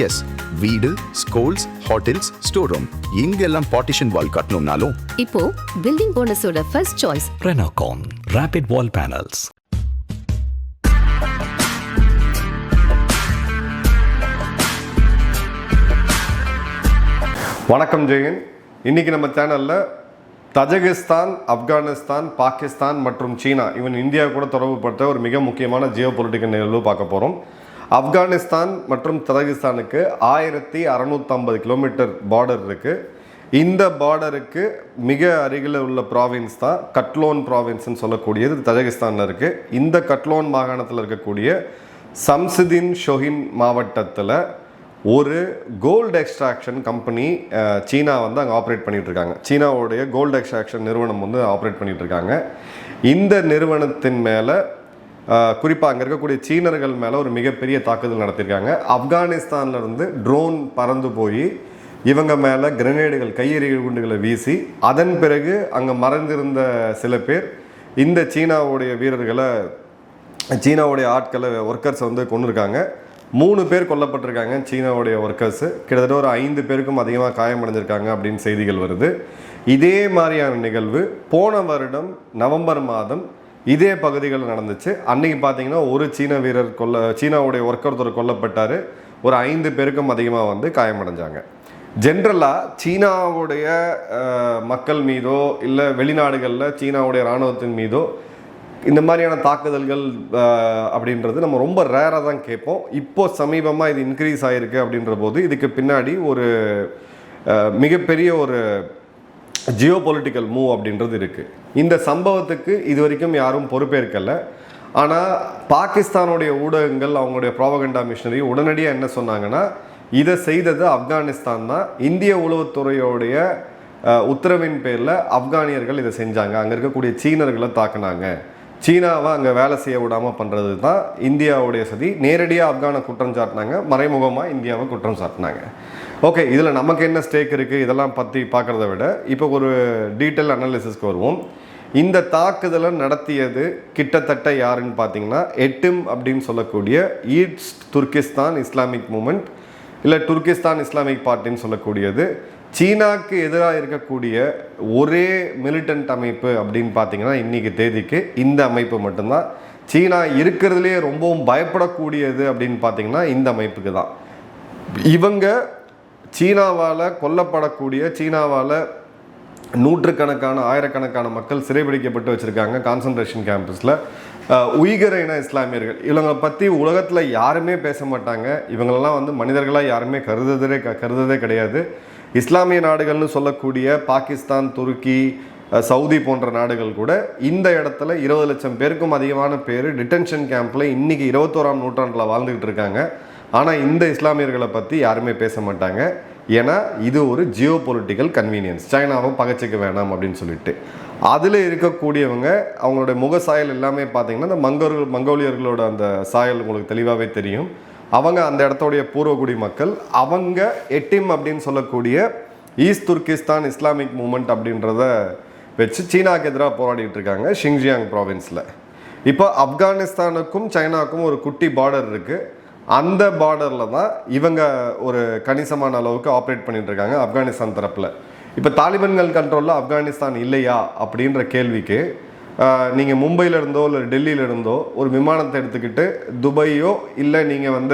S, வீடு, schools, hotels, store room இங்கெல்லாம் partition wall கட்டணும்னாலும் இப்போ பில்டிங் போனஸோட first choice Renocon Rapid Wall Panels. வணக்கம் ஜெயன். இன்னைக்கு நம்ம சேனலில் தஜகிஸ்தான், ஆப்கானிஸ்தான், பாகிஸ்தான் மற்றும் சீனா இந்தியா கூட தொடர்புபட்ட ஒரு மிக முக்கியமான ஜியோ பொலிட்டிக்கல் நிகழ்வு பார்க்க போகிறோம். ஆப்கானிஸ்தான் மற்றும் தஜகிஸ்தானுக்கு 1650 கிலோமீட்டர் பார்டர் இருக்குது. இந்த பார்டருக்கு மிக அருகில் உள்ள ப்ராவின்ஸ் தான் கட்லோன் ப்ராவின்ஸ்ன்னு சொல்லக்கூடியது தஜகிஸ்தானில் இருக்குது. இந்த கட்லோன் மாகாணத்தில் இருக்கக்கூடிய சம்சுதீன் ஷொஹின் மாவட்டத்தில் ஒரு கோல்டு எக்ஸ்ட்ராக்ஷன் கம்பெனி சீனா அங்கே ஆப்ரேட் பண்ணிகிட்ருக்காங்க. சீனாவுடைய கோல்டு எக்ஸ்ட்ராக்ஷன் நிறுவனம் ஆப்ரேட் பண்ணிகிட்ருக்காங்க. இந்த நிறுவனத்தின் மேலே குறிப்பாக அங்கே இருக்கக்கூடிய சீனர்கள் மேலே ஒரு மிகப்பெரிய தாக்குதல் நடத்தியிருக்காங்க. ஆப்கானிஸ்தான்லேருந்து ட்ரோன் பறந்து போய் இவங்க மேலே கிரனேடுகள், கையெறி குண்டுகளை வீசி அதன் பிறகு அங்கே மறைந்திருந்த சில பேர் இந்த சீனாவுடைய வீரர்களை, சீனாவுடைய ஆட்களை, ஒர்க்கர்ஸை கொண்டிருக்காங்க. 3 பேர் கொல்லப்பட்டிருக்காங்க சீனாவுடைய ஒர்க்கர்ஸு. கிட்டத்தட்ட ஒரு 5 பேருக்கும் அதிகமாக காயமடைஞ்சிருக்காங்க அப்படின்னு செய்திகள் வருது. இதே மாதிரியான நிகழ்வு போன வருடம் நவம்பர் மாதம் இதே பகுதிகளில் நடந்துச்சு. அன்றைக்கி பார்த்தீங்கன்னா ஒரு சீனாவுடைய ஒர்க்கர் கொல்லப்பட்டார். ஒரு 5 பேருக்கும் அதிகமாக காயமடைஞ்சாங்க. ஜென்ரலாக சீனாவுடைய மக்கள் மீதோ இல்லை வெளிநாடுகளில் சீனாவுடைய இராணுவத்தின் மீதோ இந்த மாதிரியான தாக்குதல்கள் அப்படின்றது நம்ம ரொம்ப ரேராக தான் கேட்போம். இப்போது சமீபமாக இது இன்க்ரீஸ் ஆகிருக்கு அப்படின்ற போது இதுக்கு பின்னாடி ஒரு மிகப்பெரிய ஒரு ஜியோ பொலிட்டிக்கல் மூவ் அப்படின்றது இருக்குது. இந்த சம்பவத்துக்கு இது வரைக்கும் யாரும் பொறுப்பேற்கலை. ஆனால் பாகிஸ்தானுடைய ஊடகங்கள், அவங்களுடைய ப்ராபகண்டா மிஷனரி உடனடியாக என்ன சொன்னாங்கன்னா, இதை செய்தது ஆப்கானிஸ்தான் தான். இந்திய உளவுத்துறையோடைய உத்தரவின் பேரில் ஆப்கானியர்கள் இதை செஞ்சாங்க. அங்கே இருக்கக்கூடிய சீனர்களை தாக்குனாங்க. சீனாவை அங்கே வேலை செய்ய விடாமல் பண்ணுறது தான் இந்தியாவுடைய சதி. நேரடியாக ஆப்கானை குற்றம் சாட்டினாங்க, மறைமுகமாக இந்தியாவை குற்றம் சாட்டினாங்க. ஓகே, இதில் நமக்கு என்ன ஸ்டேக் இருக்குது இதெல்லாம் பற்றி பார்க்குறத விட இப்போ ஒரு டீட்டெயில் அனாலிசிஸ்க்கு வருவோம். இந்த தாக்குதலை நடத்தியது கிட்டத்தட்ட யாருன்னு பார்த்தீங்கன்னா, எட்டிம் அப்படின்னு சொல்லக்கூடிய ஈஸ்ட் துர்கிஸ்தான் இஸ்லாமிக் மூமெண்ட், இல்லை துர்கிஸ்தான் இஸ்லாமிக் பார்ட்டின்னு சொல்லக்கூடியது. சீனாவுக்கு எதிராக இருக்கக்கூடிய ஒரே மிலிட்டன்ட் அமைப்பு அப்படின்னு பார்த்தீங்கன்னா இன்றைக்கி தேதிக்கு இந்த அமைப்பு மட்டும்தான். சீனா இருக்கிறதுலே ரொம்பவும் பயப்படக்கூடியது அப்படின்னு பார்த்தீங்கன்னா இந்த அமைப்புக்கு தான். இவங்க சீனாவால் கொல்லப்படக்கூடிய, சீனாவால் நூற்றுக்கணக்கான ஆயிரக்கணக்கான மக்கள் சிறைபிடிக்கப்பட்டு வச்சுருக்காங்க கான்சன்ட்ரேஷன் கேம்பஸில். உய்கர் இன இஸ்லாமியர்கள், இவங்களை பற்றி உலகத்தில் யாருமே பேச மாட்டாங்க. இவங்களெல்லாம் மனிதர்களாக யாருமே கருததே கிடையாது. இஸ்லாமிய நாடுகள்னு சொல்லக்கூடிய பாகிஸ்தான், துருக்கி, சவுதி போன்ற நாடுகள் கூட இந்த இடத்துல 20 லட்சம் பேருக்கும் அதிகமான பேர் டிடென்ஷன் கேம்பில் இன்றைக்கி 21ஆம் நூற்றாண்டில் வாழ்ந்துக்கிட்டு இருக்காங்க. ஆனால் இந்த இஸ்லாமியர்களை பற்றி யாருமே பேச மாட்டாங்க. ஏன்னா இது ஒரு ஜியோ பொலிட்டிக்கல் கன்வீனியன்ஸ். சைனாவும் பகச்சிக்க வேணாம் அப்படின்னு சொல்லிட்டு அதில் இருக்கக்கூடியவங்க அவங்களுடைய முக சாயல் எல்லாமே பார்த்தீங்கன்னா இந்த மங்கோலியர்களோட அந்த சாயல் உங்களுக்கு தெளிவாகவே தெரியும். அவங்க அந்த இடத்துடைய பூர்வகுடி மக்கள். அவங்க எட்டிம் அப்படின்னு சொல்லக்கூடிய ஈஸ்ட் துர்கிஸ்தான் இஸ்லாமிக் மூமெண்ட் அப்படின்றத வச்சு சீனாவுக்கு எதிராக போராடிட்டு இருக்காங்க ஷிங்ஜியாங் ப்ராவின்ஸில். இப்போ ஆப்கானிஸ்தானுக்கும் சைனாவுக்கும் ஒரு குட்டி பார்டர் இருக்குது. அந்த பார்டரில் தான் இவங்க ஒரு கணிசமான அளவுக்கு ஆப்ரேட் பண்ணிட்டு இருக்காங்க ஆப்கானிஸ்தான் தரப்பில். இப்போ தாலிபான்கள் கண்ட்ரோலில் ஆப்கானிஸ்தான் இல்லையா அப்படின்ற கேள்விக்கு நீங்கள் மும்பையிலிருந்தோ இல்லை டெல்லியிலிருந்தோ ஒரு விமானத்தை எடுத்துக்கிட்டு துபாயோ இல்லை நீங்கள்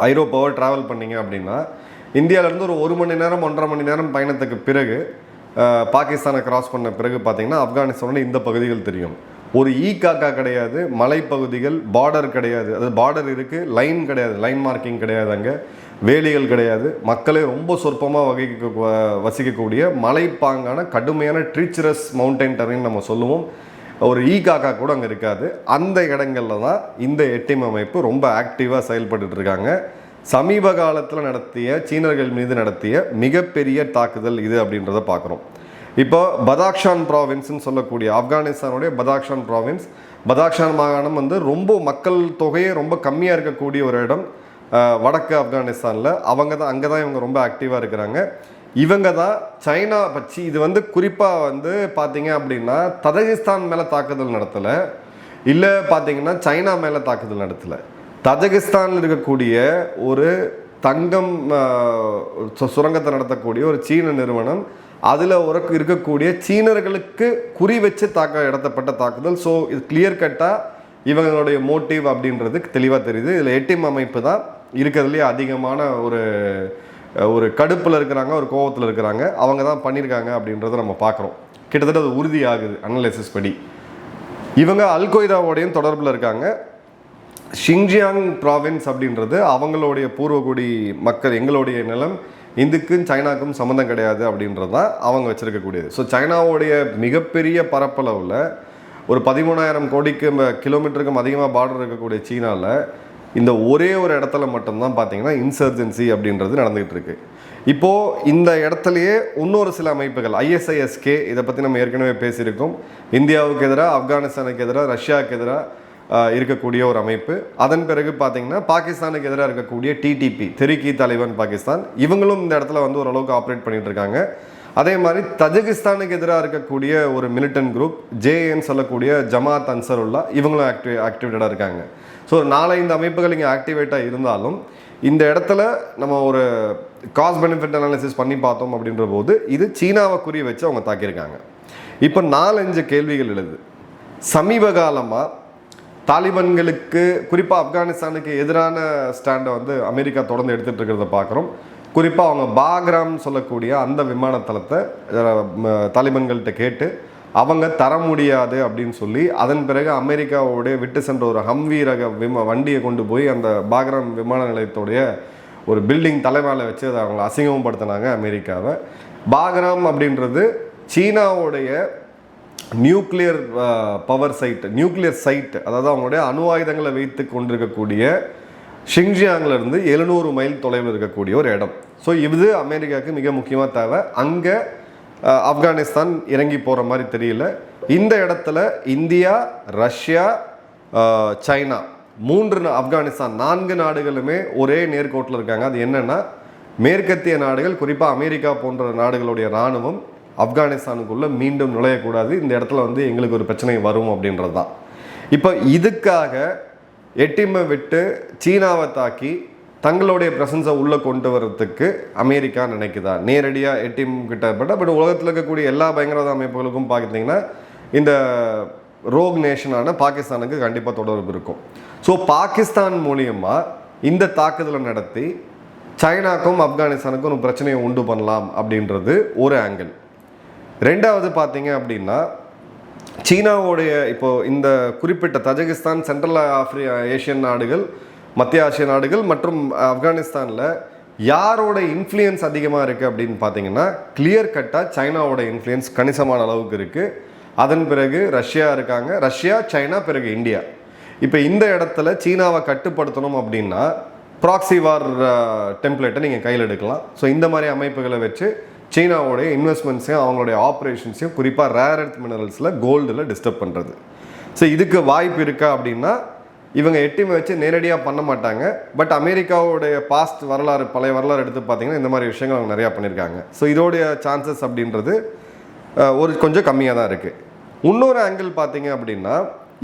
ஐரோப்பாவோ ட்ராவல் பண்ணிங்க அப்படின்னா இந்தியாவிலேருந்து ஒரு மணி நேரம் 1.5 மணி நேரம் பயணத்துக்கு பிறகு பாகிஸ்தானை கிராஸ் பண்ண பிறகு பார்த்தீங்கன்னா ஆப்கானிஸ்தானோட இந்த பகுதிகள் தெரியும். ஒரு காக்கா கிடையாது, மலைப்பகுதிகள், பார்டர் கிடையாது. அது பார்டர் இருக்குது, லைன் கிடையாது, லைன் மார்க்கிங் கிடையாது, அங்கே வேலிகள் கிடையாது. மக்களே ரொம்ப சொற்பமாக வசிக்கக்கூடிய மலைப்பாங்கான கடுமையான ட்ரீச்சரஸ் மவுண்டைன் டெரைன் நம்ம சொல்லுவோம். ஒரு காக்கா கூட அங்கே இருக்காது. அந்த இடங்களில் தான் இந்த எட்டிம் அமைப்பு ரொம்ப ஆக்டிவாக செயல்பட்டு இருக்காங்க. சமீப காலத்தில் சீனர்கள் மீது நடத்திய மிகப்பெரிய தாக்குதல் இது அப்படின்றத பார்க்குறோம். இப்போ பதாக்ஷான் ப்ராவின்ஸ்ன்னு சொல்லக்கூடிய ஆப்கானிஸ்தானுடைய பதாக்ஷான் ப்ராவின்ஸ், பதாக்ஷான் மாகாணம் ரொம்ப மக்கள் தொகையே ரொம்ப கம்மியாக இருக்கக்கூடிய ஒரு இடம் வடக்கு ஆப்கானிஸ்தானில். அங்கே தான் இவங்க ரொம்ப ஆக்டிவாக இருக்கிறாங்க. இவங்க தான் சைனா பற்றி இது குறிப்பாக பார்த்தீங்க அப்படின்னா தஜகிஸ்தான் மேலே தாக்குதல் நடத்தலை, இல்லை பார்த்தீங்கன்னா சைனா மேலே தாக்குதல் நடத்தலை. தஜகிஸ்தானில் இருக்கக்கூடிய ஒரு தங்கம் சுரங்கத்தை நடத்தக்கூடிய ஒரு சீன நிறுவனம், அதில் இருக்கக்கூடிய சீனர்களுக்கு குறி வச்சு இடத்தப்பட்ட தாக்குதல். ஸோ இது கிளியர் கட்டாக இவங்களுடைய மோட்டிவ் அப்படின்றது தெளிவாக தெரியுது. இதில் எட்டிம் அமைப்பு தான் இருக்கிறதுலேயே அதிகமான ஒரு கடுப்பில் இருக்கிறாங்க, ஒரு கோபத்தில் இருக்கிறாங்க, அவங்க தான் பண்ணியிருக்காங்க அப்படின்றத நம்ம பார்க்குறோம். கிட்டத்தட்ட அது உறுதியாகுது அனலைசிஸ் படி. இவங்க அல்கொய்தாவோடையும் தொடர்பில் இருக்காங்க. ஷிங்ஜியாங் ப்ராவின்ஸ் அப்படின்றது அவங்களுடைய பூர்வகுடி மக்கள், எங்களுடைய நிலம், இந்துக்கும் சைனாக்கும் சம்மந்தம் கிடையாது அப்படின்றது தான் அவங்க வச்சுருக்கக்கூடியது. ஸோ சைனாவுடைய மிகப்பெரிய பரப்பளவில் ஒரு 13,000 கோடிக்கு கிலோமீட்டருக்கும் அதிகமாக பார்டர் இருக்கக்கூடிய சீனாவில் இந்த ஒரே ஒரு இடத்துல மட்டும்தான் பார்த்தீங்கன்னா இன்சர்ஜென்சி அப்படின்றது நடந்துகிட்டு இருக்கு. இப்போது இந்த இடத்துலையே இன்னொரு சில அமைப்புகள், ISISK, இதை பற்றி நம்ம ஏற்கனவே பேசியிருக்கோம். இந்தியாவுக்கு எதிராக, ஆப்கானிஸ்தானுக்கு எதிராக, ரஷ்யாவுக்கு எதிராக இருக்கக்கூடிய ஒரு அமைப்பு. அதன் பிறகு பார்த்தீங்கன்னா பாகிஸ்தானுக்கு எதிராக இருக்கக்கூடிய TTP, தெஹ்ரீக் தாலிபான் பாகிஸ்தான், இவங்களும் இந்த இடத்துல வந்து ஓரளவுக்கு ஆப்ரேட் பண்ணிட்டு இருக்காங்க. அதே மாதிரி தஜகிஸ்தானுக்கு எதிராக இருக்கக்கூடிய ஒரு மிலிட்டன்ட் குரூப் JN சொல்லக்கூடிய ஜமாத் அன்சருல்லா, இவங்களும் ஆக்டிவேட்டடாக இருக்காங்க. ஸோ 4-5 அமைப்புகள் இங்கே ஆக்டிவேட்டாக இருந்தாலும் இந்த இடத்துல நம்ம ஒரு காஸ்ட் பெனிஃபிட் அனாலிசிஸ் பண்ணி பார்த்தோம் அப்படின்ற போது இது சீனாவை குறி வச்சு அவங்க தாக்கியிருக்காங்க. இப்போ 4-5 கேள்விகள் எழுது. சமீப காலமாக தாலிபான்களுக்கு, குறிப்பாக ஆப்கானிஸ்தானுக்கு எதிரான ஸ்டாண்டை வந்து அமெரிக்கா தொடர்ந்து எடுத்துகிட்டு இருக்கிறத பார்க்குறோம். குறிப்பாக அவங்க பாக்ராம் சொல்லக்கூடிய அந்த விமானத்தளத்தை தாலிபான்கள்கிட்ட கேட்டு அவங்க தர முடியாது அப்படின்னு சொல்லி, அதன் பிறகு அமெரிக்காவோடைய விட்டு சென்ற ஒரு ஹம்வி ரக வண்டியை கொண்டு போய் அந்த பாக்ராம் விமான நிலையத்தோடைய ஒரு பில்டிங் தலைமையில் வச்சு அதை அவங்களை அசிங்கமும் படுத்தினாங்க அமெரிக்காவை. பாக்ராம் அப்படின்றது சீனாவுடைய nuclear power site, nuclear site, அதாவது அவங்களுடைய அணு ஆயுதங்களை வைத்து கொண்டிருக்கக்கூடிய ஷிங்ஜியாங்கிலிருந்து 700 மைல் தொலைவில் இருக்கக்கூடிய ஒரு இடம். ஸோ இது அமெரிக்காவுக்கு மிக முக்கியமாக தேவை. அங்கே ஆப்கானிஸ்தான் இறங்கி போகிற மாதிரி தெரியல. இந்த இடத்துல இந்தியா, ரஷ்யா, சைனா, 3 ஆப்கானிஸ்தான் 4 நாடுகளுமே ஒரே நேர்கோட்டில் இருக்காங்க. அது என்னென்னா, மேற்கத்திய நாடுகள், குறிப்பாக அமெரிக்கா போன்ற நாடுகளுடைய இராணுவம் ஆப்கானிஸ்தானுக்குள்ளே மீண்டும் நுழையக்கூடாது, இந்த இடத்துல வந்து எங்களுக்கு ஒரு பிரச்சனை வரும் அப்படின்றது தான். இப்போ இதுக்காக எட்டிமை விட்டு சீனாவை தாக்கி தங்களுடைய பிரசன்ஸை உள்ளே கொண்டு வரதுக்கு அமெரிக்கா நினைக்குதா? நேரடியாக எட்டிம் கிட்ட பட் உலகத்தில் இருக்கக்கூடிய எல்லா பயங்கரவாத அமைப்புகளுக்கும் பார்த்தீங்கன்னா இந்த ரோக் நேஷனான பாகிஸ்தானுக்கு கண்டிப்பாக தொடர்பு இருக்கும். ஸோ பாகிஸ்தான் மூலியமாக இந்த தாக்குதலை நடத்தி சைனாக்கும் ஆப்கானிஸ்தானுக்கும் ஒரு பிரச்சனையை உண்டு பண்ணலாம் அப்படின்றது ஒரு ஆங்கிள். ரெண்டாவது பார்த்தீங்க அப்படின்னா, சீனாவுடைய இப்போது இந்த குறிப்பிட்ட தஜகிஸ்தான், சென்ட்ரல் ஏஷியன் நாடுகள், மத்திய ஆசிய நாடுகள் மற்றும் ஆப்கானிஸ்தானில் யாரோட இன்ஃப்ளூயன்ஸ் அதிகமாக இருக்குது அப்படின்னு பார்த்தீங்கன்னா, கிளியர் கட்டாக சைனாவோட இன்ஃப்ளூயன்ஸ் கணிசமான அளவுக்கு இருக்குது. அதன் பிறகு ரஷ்யா இருக்காங்க, ரஷ்யா, சைனா, பிறகு இந்தியா. இப்போ இந்த இடத்துல சீனாவை கட்டுப்படுத்தணும் அப்படின்னா ப்ராக்ஸி வார் டெம்ப்ளேட்டை நீங்கள் கையில் எடுக்கலாம். ஸோ இந்த மாதிரி அமைப்புகளை வச்சு சீனாவோடைய இன்வெஸ்ட்மெண்ட்ஸையும் அவங்களுடைய ஆப்ரேஷன்ஸையும், குறிப்பாக ரேர் எர்த் மினரல்ஸில், கோல்டில் டிஸ்டர்ப் பண்ணுறது. ஸோ இதுக்கு வாய்ப்பு இருக்கா அப்படின்னா, இவங்க எட்டிமை வச்சு நேரடியாக பண்ண மாட்டாங்க. பட் அமெரிக்காவோடைய பாஸ்ட் வரலாறு, பழைய வரலாறு எடுத்து பார்த்தீங்கன்னா இந்த மாதிரி விஷயங்கள் அவங்க நிறையா பண்ணியிருக்காங்க. ஸோ இதோடைய சான்சஸ் அப்படின்றது ஒரு கொஞ்சம் கம்மியாக தான் இருக்குது. இன்னொரு ஆங்கிள் பார்த்தீங்க அப்படின்னா,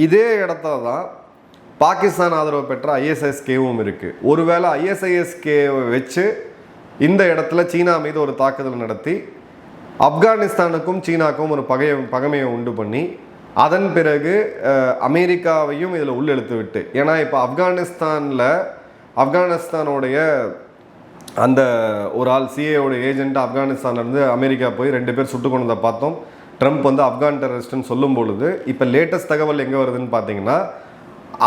இதே இடத்துல தான் பாகிஸ்தான் ஆதரவு பெற்ற ISISKவும் இருக்குது. ஒருவேளை ISISKவை வச்சு இந்த இடத்துல சீனா மீது ஒரு தாக்குதல் நடத்தி ஆப்கானிஸ்தானுக்கும் சீனாக்கும் ஒரு பகைமையை உண்டு பண்ணி அதன் பிறகு அமெரிக்காவையும் இதில் உள்ளெழுத்து விட்டு, ஏன்னா இப்போ ஆப்கானிஸ்தானோடைய அந்த ஒரு ஆள் CIAவோட ஏஜென்ட் ஆப்கானிஸ்தான்லேருந்து அமெரிக்கா போய் 2 பேர் சுட்டு கொண்டதை பார்த்தோம். ட்ரம்ப் வந்து ஆப்கான் டெரரிஸ்ட்னு சொல்லும் பொழுது இப்போ லேட்டஸ்ட் தகவல் எங்கே வருதுன்னு பார்த்தீங்கன்னா,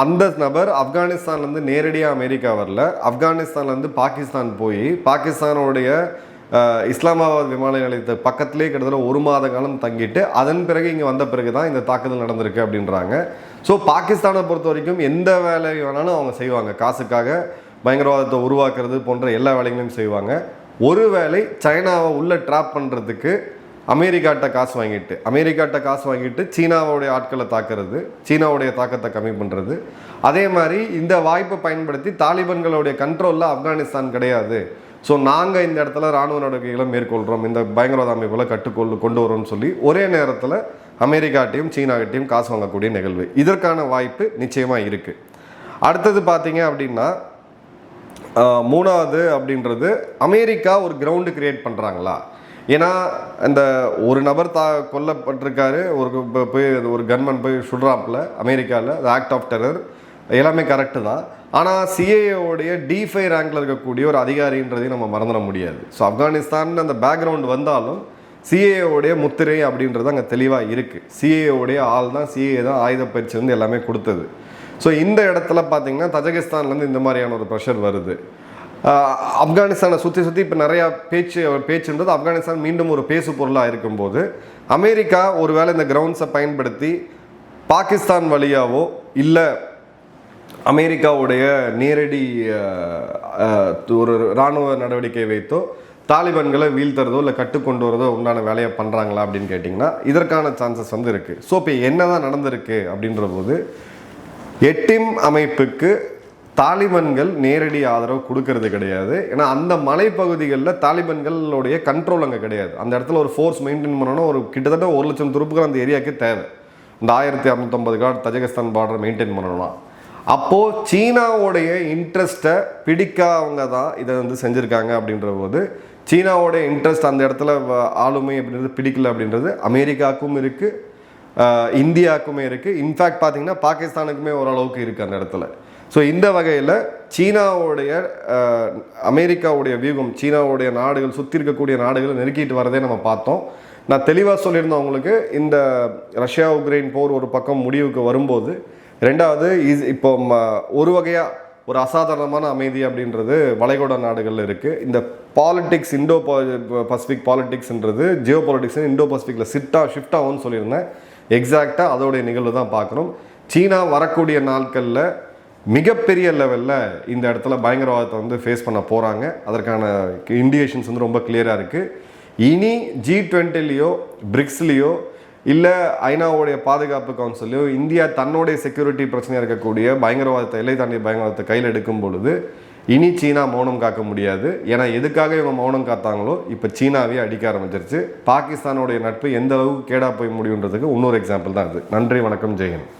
அந்த நபர் ஆப்கானிஸ்தான்லேருந்து நேரடியாக அமெரிக்கா வரல, ஆப்கானிஸ்தான்லேருந்து பாகிஸ்தான் போய் பாகிஸ்தானோடைய இஸ்லாமாபாத் விமான நிலையத்தை பக்கத்திலே கிட்டத்தட்ட 1 மாத காலம் தங்கிட்டு அதன் பிறகு இங்கே வந்த பிறகு தான் இந்த தாக்குதல் நடந்திருக்கு அப்படின்றாங்க. ஸோ பாகிஸ்தானை பொறுத்த வரைக்கும் எந்த வேலை வேணாலும் அவங்க செய்வாங்க, காசுக்காக பயங்கரவாதத்தை உருவாக்குறது போன்ற எல்லா வேலைகளையும் செய்வாங்க. ஒருவேளை சைனாவை உள்ளே ட்ராப் பண்ணுறதுக்கு அமெரிக்காட்ட காசு வாங்கிட்டு சீனாவோடைய ஆட்களை தாக்குறது, சீனாவுடைய தாக்கத்தை கம்மி பண்ணுறது. அதே மாதிரி இந்த வாய்ப்பை பயன்படுத்தி தாலிபான்களுடைய கண்ட்ரோலில் ஆப்கானிஸ்தான் கிடையாது, ஸோ நாங்கள் இந்த இடத்துல இராணுவ நடவடிக்கைகளை மேற்கொள்கிறோம், இந்த பயங்கரவாத அமைப்புகளை கொண்டு வரோம்னு சொல்லி ஒரே நேரத்தில் அமெரிக்காட்டையும் சீனாகிட்டையும் காசு வாங்கக்கூடிய நிகழ்வு, இதற்கான வாய்ப்பு நிச்சயமாக இருக்குது. அடுத்தது பார்த்தீங்க அப்படின்னா மூணாவது அப்படின்றது அமெரிக்கா ஒரு கிரவுண்டு கிரியேட் பண்ணுறாங்களா? ஏன்னா இந்த ஒரு நபர் கொல்லப்பட்டிருக்காரு, போய் ஒரு கன்மன் போய் சுடுறாப்புல அமெரிக்காவில், ஆக்ட் ஆஃப் டெரர், எல்லாமே கரெக்டு தான். ஆனால் சிஏஏவுடைய D5 ரேங்கில் இருக்கக்கூடிய ஒரு அதிகாரின்றதையும் நம்ம மறந்துட முடியாது. ஸோ ஆப்கானிஸ்தான் அந்த பேக்ரவுண்ட் வந்தாலும் சிஏஏவுடைய முத்திரை அப்படின்றது அங்கே தெளிவாக இருக்குது. சிஏஏவுடைய ஆள் தான், சிஏஏ தான் ஆயுத பயிற்சி வந்து எல்லாமே கொடுத்தது. ஸோ இந்த இடத்துல பார்த்தீங்கன்னா தஜகிஸ்தான்லேருந்து இந்த மாதிரியான ஒரு ப்ரெஷர் வருது. ஆப்கானிஸ்தானை சுற்றி இப்போ நிறையா பேச்சுன்றது ஆப்கானிஸ்தான் மீண்டும் ஒரு பேசு பொருளாக இருக்கும்போது அமெரிக்கா ஒருவேளை இந்த கிரவுண்ட்ஸை பயன்படுத்தி பாகிஸ்தான் வழியாவோ இல்லை அமெரிக்காவுடைய நேரடி ஒரு இராணுவ நடவடிக்கை வைத்தோ தாலிபான்களை வீழ்த்துறதோ இல்லை கட்டுக்கொண்டு வரதோ உண்டான வேலையை பண்ணுறாங்களா அப்படின்னு கேட்டிங்கன்னா இதற்கான சான்சஸ் வந்து இருக்குது. ஸோ இப்போ என்ன தான் நடந்திருக்கு அப்படின்ற போது எட்டிம் அமைப்புக்கு தாலிபான்கள் நேரடி ஆதரவு கொடுக்கறது கிடையாது. ஏன்னா அந்த மலைப்பகுதிகளில் தாலிபான்களுடைய கண்ட்ரோல் அங்கே கிடையாது. அந்த இடத்துல ஒரு ஃபோர்ஸ் மெயின்டைன் பண்ணணும். ஒரு கிட்டத்தட்ட 1,00,000 துருப்புகள் அந்த ஏரியாவுக்கு தேவை. இந்த 1650 கார்டு தஜகிஸ்தான் பார்டரை மெயின்டைன் பண்ணணும்னா அப்போது சீனாவோடைய இன்ட்ரெஸ்ட்டை பிடிக்காதவங்க தான் இதை வந்து செஞ்சுருக்காங்க. அப்படின்ற போது சீனாவோடைய இன்ட்ரெஸ்ட் அந்த இடத்துல ஆளுமை அப்படின்றது பிடிக்கல அப்படின்றது அமெரிக்காவுக்கும் இருக்குது, இந்தியாவுக்குமே இருக்குது. இன்ஃபேக்ட் பார்த்தீங்கன்னா பாகிஸ்தானுக்குமே ஓரளவுக்கு இருக்குது அந்த இடத்துல. ஸோ இந்த வகையில் சீனாவுடைய அமெரிக்காவுடைய வியூகம், சீனாவுடைய நாடுகள் சுற்றி இருக்கக்கூடிய நாடுகளை நெருக்கிட்டு வரதே நம்ம பார்த்தோம். நான் தெளிவாக சொல்லியிருந்தேன் உங்களுக்கு, இந்த ரஷ்யா உக்ரைன் போர் ஒரு பக்கம் முடிவுக்கு வரும்போது ரெண்டாவது இப்போ ஒரு வகையாக ஒரு அசாதாரணமான அமைதி அப்படின்றது வளைகுடா நாடுகளில் இருக்குது. இந்த பாலிட்டிக்ஸ் இண்டோ பசிபிக் பாலிட்டிக்ஸ்ன்றது ஜியோ பாலிட்டிக்ஸ் இண்டோ பசிபிக்கில் ஷிஃப்ட் ஆகும்னு சொல்லியிருந்தேன். எக்ஸாக்டாக அதோடைய நிகழ்வு தான் பார்க்குறோம். சீனா வரக்கூடிய நாட்களில் மிகப்பெரிய லெவலில் இந்த இடத்துல பயங்கரவாதத்தை வந்து ஃபேஸ் பண்ண போகிறாங்க. அதற்கான இண்டிகேஷன்ஸ் வந்து ரொம்ப கிளியராக இருக்குது. இனி G20லையோ பிரிக்ஸ்லேயோ இல்லை ஐநாவுடைய பாதுகாப்பு கவுன்சிலையோ இந்தியா தன்னுடைய செக்யூரிட்டி பிரச்சனையாக இருக்கக்கூடிய பயங்கரவாதத்தை, எல்லை தாண்டிய பயங்கரவாதத்தை கையில் எடுக்கும் பொழுது இனி சீனா மௌனம் காக்க முடியாது. ஏன்னா எதுக்காக இவங்க மௌனம் காத்தாங்களோ இப்போ சீனாவே அடிக்க ஆரம்பிச்சிருச்சு. பாகிஸ்தானுடைய நட்பு எந்த அளவுக்கு கேடா போய் முடியுன்றதுக்கு இன்னொரு எக்ஸாம்பிள் தான் இது. நன்றி, வணக்கம், ஜெயஹிந்த்.